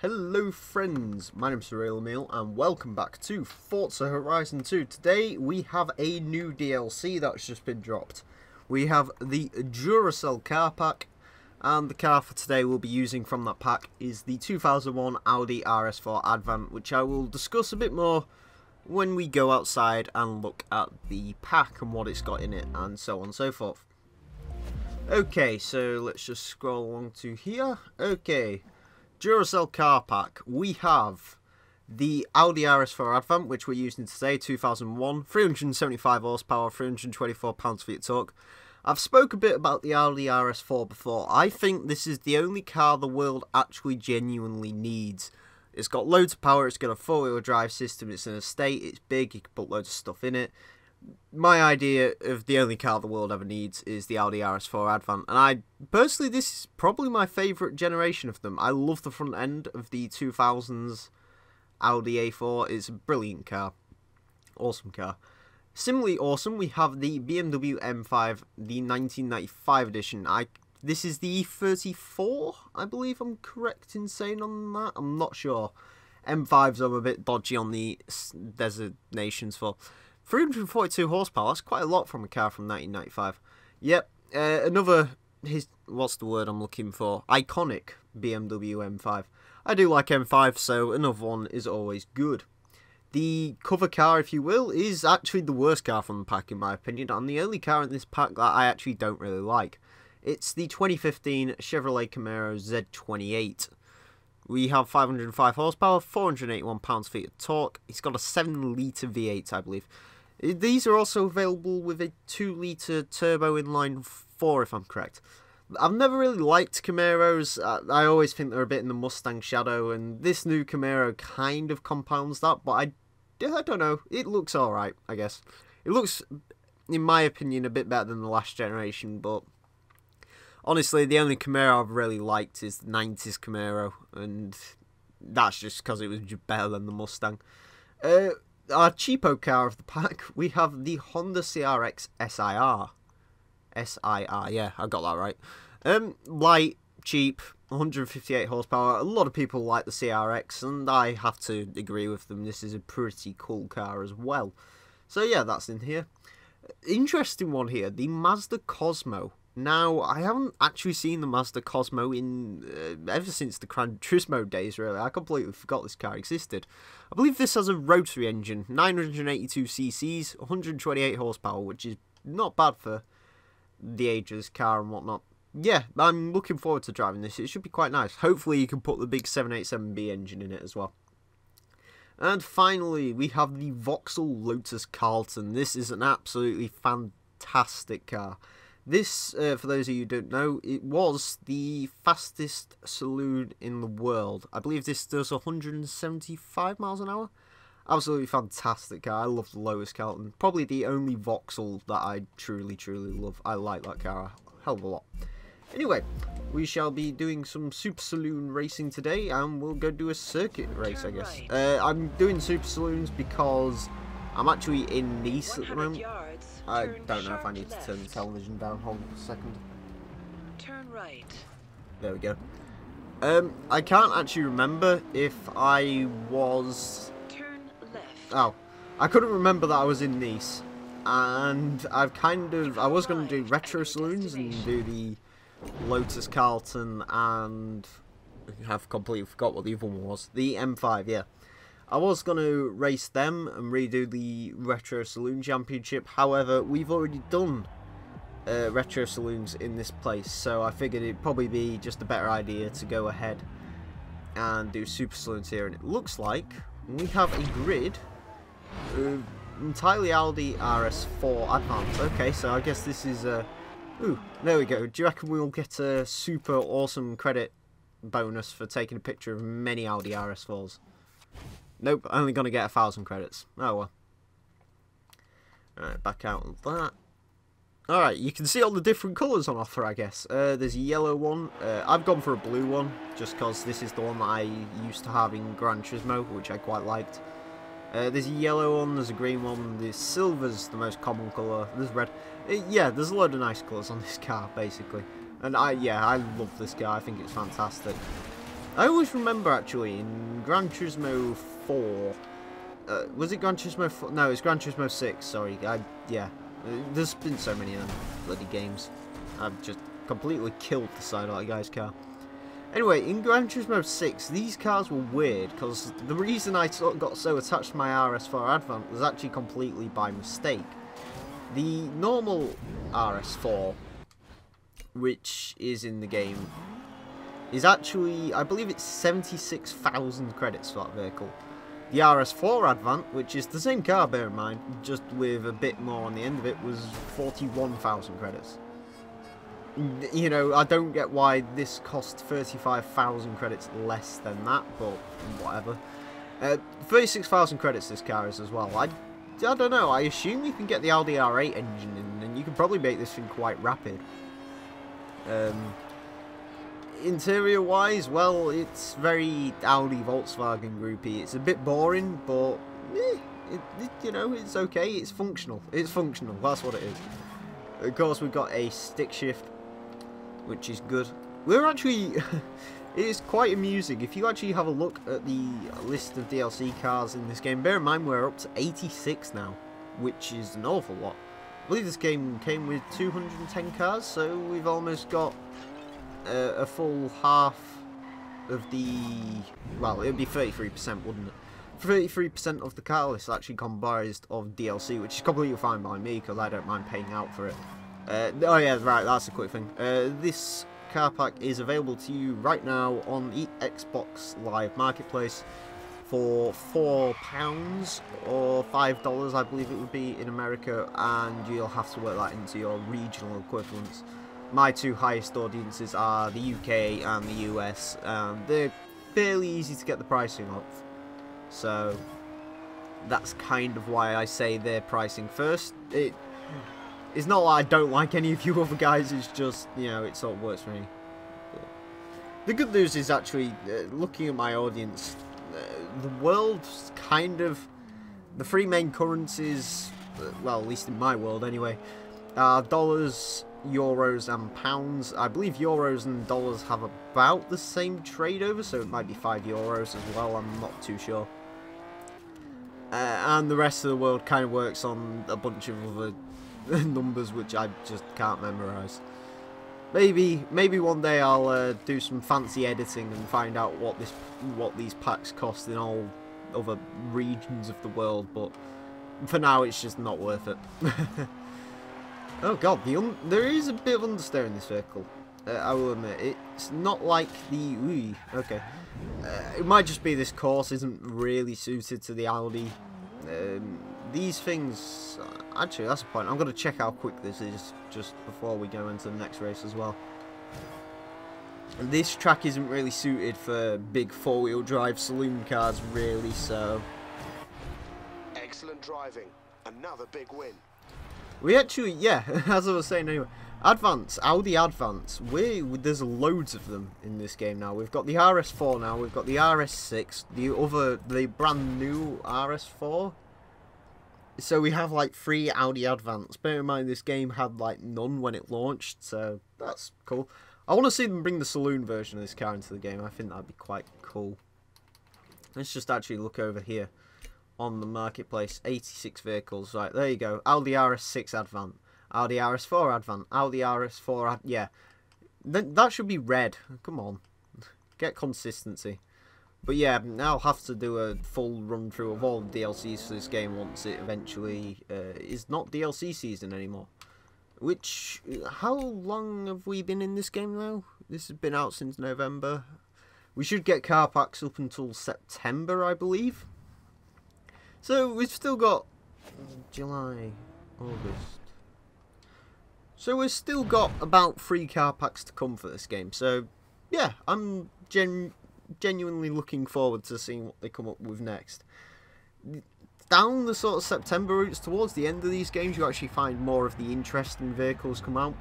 Hello friends, my name's TheRealEmile and welcome back to Forza Horizon 2. Today we have a new DLC that's just been dropped. We have the Duracell car pack, and the car for today we'll be using from that pack is the 2001 Audi RS4 Avant, which I will discuss a bit more when we go outside and look at the pack and what it's got in it and so on and so forth. Okay, so let's just scroll along to here. Okay. Duracell car pack, we have the Audi RS4 Avant, which we're using today, 2001, 375 horsepower, 324 pounds-feet of torque. I've spoke a bit about the Audi RS4 before. I think this is the only car the world actually genuinely needs. It's got loads of power, it's got a four-wheel drive system, it's an estate, it's big, you can put loads of stuff in it. My idea of the only car the world ever needs is the Audi RS4 Avant, and personally, this is probably my favourite generation of them. I love the front end of the 2000s Audi A4. It's a brilliant car. Awesome car. Similarly awesome, we have the BMW M5, the 1995 edition. This is the E34, I believe I'm correct in saying on that. I'm not sure. M5s I'm a bit dodgy on the designations for. 342 horsepower, that's quite a lot from a car from 1995. Yep, what's the word I'm looking for? Iconic BMW M5. I do like M5, so another one is always good. The cover car, if you will, is actually the worst car from the pack in my opinion, and the only car in this pack that I actually don't really like. It's the 2015 Chevrolet Camaro Z28. We have 505 horsepower, 481 pounds-feet of torque. It's got a 7-litre V8, I believe. These are also available with a 2-litre turbo inline 4, if I'm correct. I've never really liked Camaros. I always think they're a bit in the Mustang shadow, and this new Camaro kind of compounds that, but I don't know. It looks alright, I guess. It looks, in my opinion, a bit better than the last generation, but honestly, the only Camaro I've really liked is the 90s Camaro, and that's just because it was better than the Mustang. Our cheapo car of the pack, we have the Honda CRX SIR. SIR, yeah, I got that right. Light, cheap, 158 horsepower. A lot of people like the CRX, and I have to agree with them. This is a pretty cool car as well. So yeah, that's in here. Interesting one here, the Mazda Cosmo. Now, I haven't actually seen the Mazda Cosmo in ever since the Gran Turismo days, really. I completely forgot this car existed. I believe this has a rotary engine, 982 cc's, 128 horsepower, which is not bad for the age of this car and whatnot. Yeah, I'm looking forward to driving this. It should be quite nice. Hopefully you can put the big 787B engine in it as well. And finally, we have the Vauxhall Lotus Carlton. This is an absolutely fantastic car. This, for those of you who don't know, it was the fastest saloon in the world. I believe this does 175 miles an hour. Absolutely fantastic car. I love the Lotus Carlton. Probably the only Vauxhall that I truly, truly love. I like that car a hell of a lot. Anyway, we shall be doing some Super Saloon racing today, and we'll go do a circuit race, I guess. I'm doing Super Saloons because I'm actually in Nice at the moment. I don't know if I need to turn the television down. Hold on a second. Turn right. There we go. I can't actually remember if I was... Turn left. Oh, I couldn't remember that I was in Nice. And I was going to do retro saloons and do the Lotus Carlton, and I've completely forgot what the other one was. The M5, yeah. I was going to race them and redo the Retro Saloon Championship. However, we've already done Retro Saloons in this place, so I figured it'd probably be just a better idea to go ahead and do Super Saloons here. And it looks like we have a grid of entirely Audi RS4 Avant. Okay, so I guess this is... ooh, there we go. Do you reckon we'll get a super awesome credit bonus for taking a picture of many Audi RS4s? Nope, only going to get 1,000 credits. Oh well. Alright, back out of that. Alright, you can see all the different colours on offer, I guess. There's a yellow one. I've gone for a blue one, just because this is the one that I used to have in Gran Turismo, which I quite liked. There's a yellow one, there's a green one, the silver's the most common colour, there's red. Yeah, there's a load of nice colours on this car, basically. And I love this car, I think it's fantastic. I always remember, actually, in Gran Turismo 4... was it Gran Turismo 4? No, it's Gran Turismo 6, sorry. Yeah, there's been so many of them bloody games. I've just completely killed the side of that guy's car. Anyway, in Gran Turismo 6, these cars were weird, because the reason I sort of got so attached to my RS4 Avant was actually completely by mistake. The normal RS4, which is in the game, is actually, I believe it's 76,000 credits for that vehicle. The RS4 Avant, which is the same car, bear in mind, just with a bit more on the end of it, was 41,000 credits. You know, I don't get why this cost 35,000 credits less than that, but whatever. 36,000 credits this car is as well. I don't know, I assume you can get the Audi R8 engine in, and you can probably make this thing quite rapid. Interior wise, well, it's very Audi Volkswagen groupy. It's a bit boring, but you know, it's okay. It's functional. It's functional. That's what it is. Of course, we've got a stick shift, which is good. We're actually, it is quite amusing. If you actually have a look at the list of DLC cars in this game, bear in mind we're up to 86 now, which is an awful lot. I believe this game came with 210 cars, so we've almost got a full half of the, well, it would be 33%, wouldn't it? 33% of the car list is actually comprised of DLC, which is completely fine by me, because I don't mind paying out for it. Oh yeah, right, that's a quick thing. This car pack is available to you right now on the Xbox Live Marketplace for £4 or $5, I believe it would be in America, and you'll have to work that into your regional equivalents. My two highest audiences are the UK and the US, and they're fairly easy to get the pricing of. So that's kind of why I say their pricing first. It's not like I don't like any of you other guys, it's just, you know, it sort of works for me. But the good news is actually, looking at my audience, the world's kind of, the three main currencies, well, at least in my world anyway, are dollars, euros and pounds. I believe euros and dollars have about the same trade over, so it might be €5 as well, I'm not too sure. And the rest of the world kind of works on a bunch of other numbers which I just can't memorise. Maybe one day I'll do some fancy editing and find out what these packs cost in all other regions of the world, but for now it's just not worth it. Oh god, there is a bit of understeer in this vehicle. I will admit, it's not like the... okay. It might just be this course isn't really suited to the Audi. These things... actually, that's the point. I'm going to check how quick this is just before we go into the next race as well. This track isn't really suited for big four-wheel drive saloon cars, really, so... Excellent driving. Another big win. We actually, yeah, as I was saying anyway, Advance, Audi Advance, there's loads of them in this game now. We've got the RS4 now, we've got the RS6, the brand new RS4. So we have like 3 Audi Advance. Bear in mind this game had like none when it launched, so that's cool. I want to see them bring the saloon version of this car into the game. I think that'd be quite cool. Let's just actually look over here. On the marketplace, 86 vehicles. Right, there you go. Audi RS6 Avant, Audi RS4 Avant, Audi RS4 yeah. That should be red. Come on. Get consistency. But yeah, I'll have to do a full run through of all the DLCs for this game once it eventually is not DLC season anymore. Which, how long have we been in this game now? This has been out since November. We should get car packs up until September, I believe. So we've still got July, August. So we've still got about 3 car packs to come for this game. So yeah, I'm genuinely looking forward to seeing what they come up with next. Down the sort of September routes towards the end of these games, you actually find more of the interesting vehicles come out.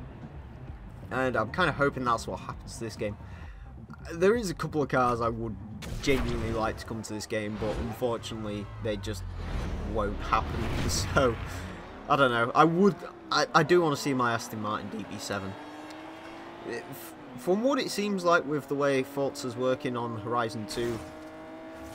And I'm kind of hoping that's what happens to this game. There is a couple of cars I would genuinely like to come to this game, but unfortunately they just won't happen. So I don't know. I do want to see my Aston Martin DB7. from what it seems like with the way Forza's working on Horizon 2,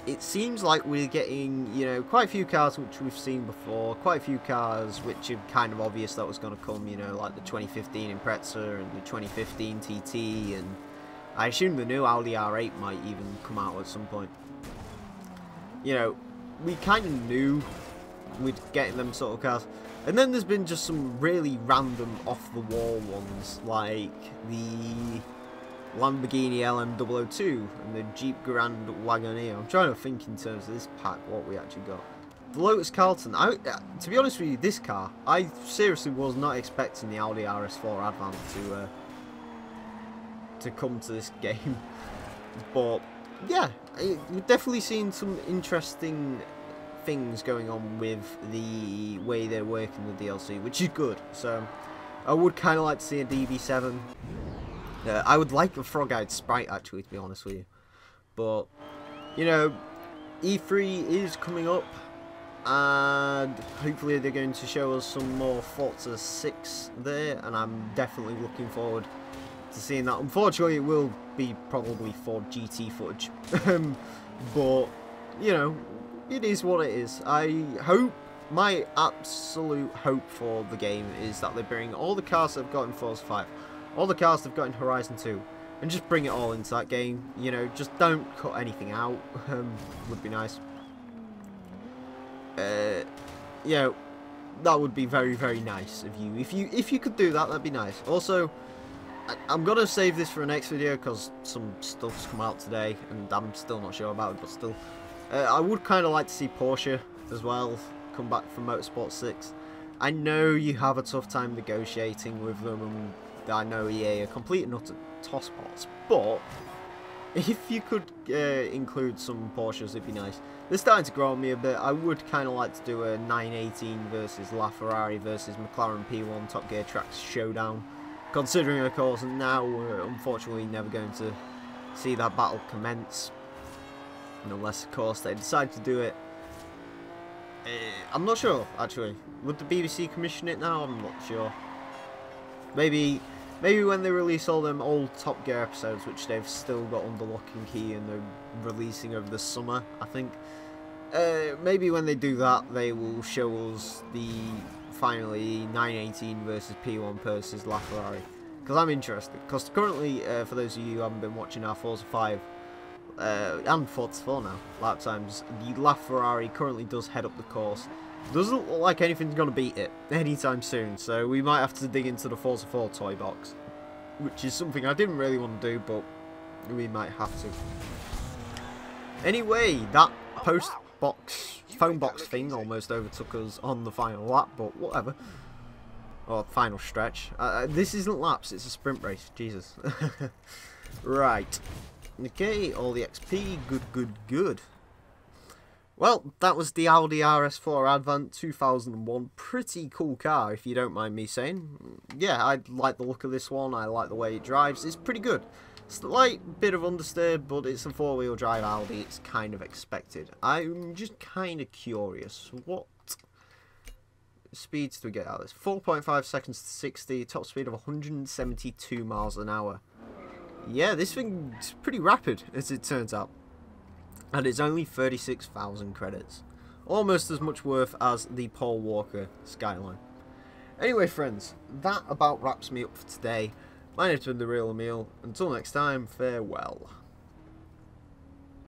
it seems like we're getting, you know, quite a few cars which we've seen before, quite a few cars which are kind of obvious that was going to come, you know, like the 2015 Impreza and the 2015 TT, and I assume the new Audi R8 might even come out at some point. You know, we kind of knew we'd get them sort of cars. And then there's been just some really random off-the-wall ones, like the Lamborghini LM002 and the Jeep Grand Wagoneer. I'm trying to think in terms of this pack what we actually got. The Lotus Carlton. To be honest with you, this car, I seriously was not expecting the Audi RS4 Avant to come to this game. But yeah, we've definitely seen some interesting things going on with the way they're working the DLC, which is good. So I would kind of like to see a DB7. I would like a frog-eyed sprite, actually, to be honest with you. But, you know, E3 is coming up, and hopefully they're going to show us some more Forza 6 there, and I'm definitely looking forward to seeing that. Unfortunately, it will be probably Ford GT footage. But, you know, it is what it is. I hope, my absolute hope for the game is that they bring all the cars they've got in Forza 5, all the cars they've got in Horizon 2, and just bring it all into that game. You know, just don't cut anything out. Would be nice. You know, that would be very, very nice of you. If you could do that, that'd be nice. Also, I'm gonna save this for a next video because some stuff's come out today, and I'm still not sure about it. But still, I would kind of like to see Porsche as well come back from Motorsport 6. I know you have a tough time negotiating with them, and I know EA are complete and utter tosspots, but if you could include some Porsches, it'd be nice. They're starting to grow on me a bit. I would kind of like to do a 918 versus LaFerrari versus McLaren P1 Top Gear Tracks showdown, considering, of course, now we're unfortunately never going to see that battle commence, unless, of course, they decide to do it. I'm not sure, actually. Would the BBC commission it now? I'm not sure. Maybe when they release all them old Top Gear episodes, which they've still got under lock and key and they're releasing over the summer, I think. Maybe when they do that, they will show us the finally 918 versus P1 versus LaFerrari. Because I'm interested. Because currently, for those of you who haven't been watching our Forza 5 and Forza 4 now, lap times, the LaFerrari currently does head up the course. Doesn't look like anything's going to beat it anytime soon, so we might have to dig into the Forza 4 toy box, which is something I didn't really want to do, but we might have to. Anyway, that phone box thing almost overtook us on the final lap, but whatever. Or final stretch. This isn't laps, it's a sprint race, Jesus. Right. Okay, all the XP, good. Well, that was the Audi RS4 Avant 2001. Pretty cool car, if you don't mind me saying. Yeah, I like the look of this one. I like the way it drives. It's pretty good. Slight bit of understeer, but it's a four-wheel drive Audi. It's kind of expected. I'm just kind of curious. What speeds do we get out of this? 4.5 seconds to 60. Top speed of 172 miles an hour. Yeah, this thing's pretty rapid, as it turns out. And it's only 36,000 credits. Almost as much worth as the Paul Walker Skyline. Anyway, friends, that about wraps me up for today. My name's been TheRealEmile. Until next time, farewell.